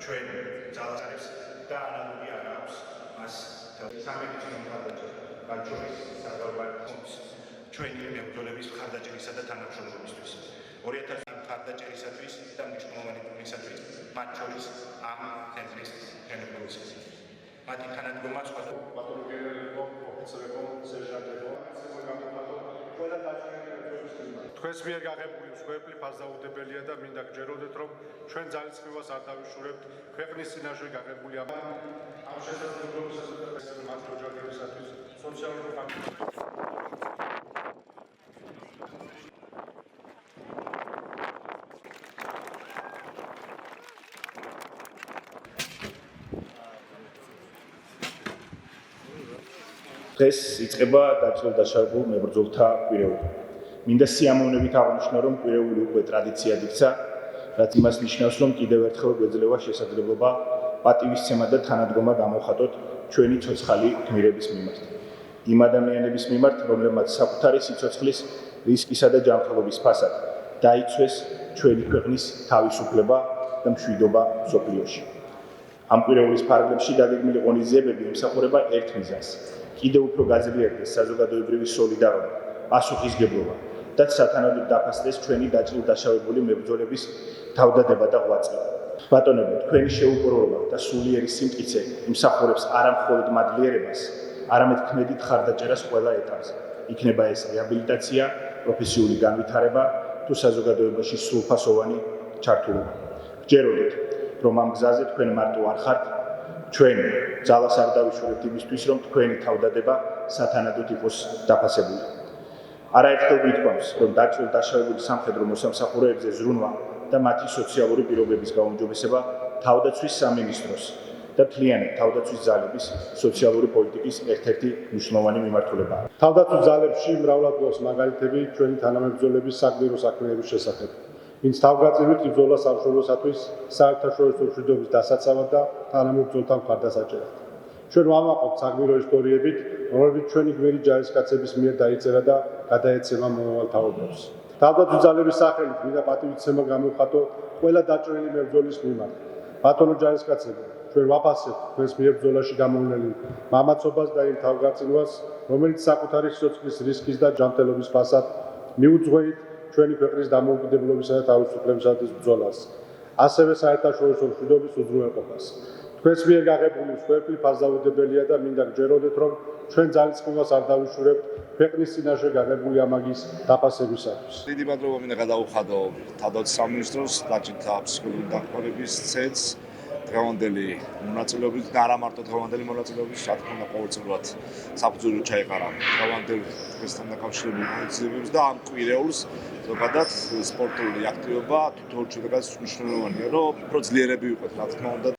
ჩვენ ძალას და ანალოგი არ აქვს მას სამედიცინო მხარდაჭერის საგალბარეთოს ჩვენი მებრძოლების მხარდაჭერისა და თანამშრომლობისთვის 2000 მხარდაჭერისათვის და მნიშვნელოვანი პროგრესისათვის მათ შორის ამ ცენტრის განხილვის მათი თანადგომა სხვადასხვა პათოლოგიებო, ოფიცერებო, სერჟანტებო, ყველა დაჭერილი თქვენს მიერ გაღებული მსხვერპლი ფასდაუდებელია და მინდა გჯეროდეთ, რომ ჩვენ ძალისხმევას არ დავიშურებთ ქვეყნის წინაშე გაღებული ამ შესაძლებლობისას და მათ ოჯახებისათვის სოციალური ფაქტორი. დღეს იწყება დაჭრილ-დაშავებულ მებრძოლთა კვირეული. მინდა სიამოვნებით აღნიშნო, რომ კვირეული უკვე ტრადიციად იქცა, რაც იმას ნიშნავს, რომ კიდევ ერთხელ გვეძლევა შესაძლებლობა პატივისცემა და თანადგომა გამოვხატოთ ჩვენი ცოცხალი გმირების მიმართ. იმ ადამიანების მიმართ, რომლებმაც საკუთარი სიცოცხლის რისკისა და ჯანმრთელობის ფასად დაიცვეს ჩვენი ქვეყნის თავისუფლება და მშვიდობა მსოფლიოში. ამ კვირეულის ფარგლებში დაგეგმილი ღონისძიებები ემსახურება ერთ მიზანს. კიდევ უფრო გაძლიერდეს საზოგადოებრივი სოლიდარობა, პასუხისგებლობა და სათანადოდ დაფასდეს ჩვენი დაჭრილ-დაშავებული მებრძოლების თავდადება და ღვაწლი. ბატონებო, თქვენი შეუპოვრობა და სულიერი სიმტკიცე იმსახურებს არა მხოლოდ მადლიერებას, არამედ ქმედით ხარდაჭერას ყველა ეტაპზე. იქნება ეს რეაბილიტაცია, პროფესიული განვითარება თუ საზოგადოებაში სრულფასოვანი ჩართულობა. გჯეროდეთ, რომ ამ გზაზე თქვენ მარტო არ ხართ, ჩვენ ძალას არ დავიშურებთ იმისთვის, რომ თქვენი თავდადება სათანადოდ იყოს დაფასებული. არაერთხელ გითხოვს, რომ დაჭრილ-დაშავებული სამხედრო მოსამსახურეებზე ზრუნვა და მათი სოციალური პირობების გაუმჯობესება თავდაცვის სამინისტროს და მთლიანი თავდაცვის ძალების სოციალური პოლიტიკის ერთ-ერთი მნიშვნელოვანი მიმართულებაა. თავდაცვის ძალებში მრავლად გვაქვს მაგალითები ჩვენი თანამებრძოლების საქმერო საქმეების შესახებ. ვინც თავგაწირვით იბრძოლა სამშობლოსათვის საერთაშორისო მშვიდობის დასაცავად და თანამებრძოლთა მხარდასაჭერად. ჩვენ ვამაყობთ საქმერო ისტორიებით, რომლებიც ჩვენი გმირი ჯარისკაცების მიერ დაიწერა და გადაეცემა მომავალ თაობებს. თავდაცვის ძალების სახელით მინდა პატივისცემა გამოვხატო ყველა დაჭრილი მებრძოლის მიმართ. ბატონო ჯარისკაცები, ჩვენ ვაფასებთ თქვენს მიერ ბრძოლაში გამოვლენილ მამაცობას და იმ თავგაწინვას, რომელიც საკუთარი სიცოცხლის რისკის და ჯანმრთელობის ფასად მიუძღვეით ჩვენი ქვეყნის დამოუკიდებლობისა და თავისუფლებისათვის ბრძოლას, ასევე საერთაშორისო მშვიდობის უზრუნველყოფას. თქვენს მიერ გაღებული მსხვერპლი ფასდაუდებელია და მინდა გჯეროდეთ, რომ ჩვენ ძალისხმევას არ დავიშურებთ ქვეყნის წინაშე გაღებული ამაგის დაფასებისათვის. დიდი მადლობა მინდა გადავუხადო თავდაცვის სამინისტროს დაჭრილთა ფსიქოლოგიური დახმარების ცენტრს დღევანდელი მონაწილეობით და არა მარტო დღევანდელი მონაწილეობით, რა თქმა უნდა, ყოველწლიურად საფუძველი ჩაეყარა დღევანდელ დღესთან დაკავშირებულ ღონისძიებებს და ამ კვირეულს ზოგადად სპორტული აქტივობა თითოეულ ჩვენგანს მნიშვნელოვანია, რომ უფრო ძლიერები ვიყოთ, რა თქმა უნდა.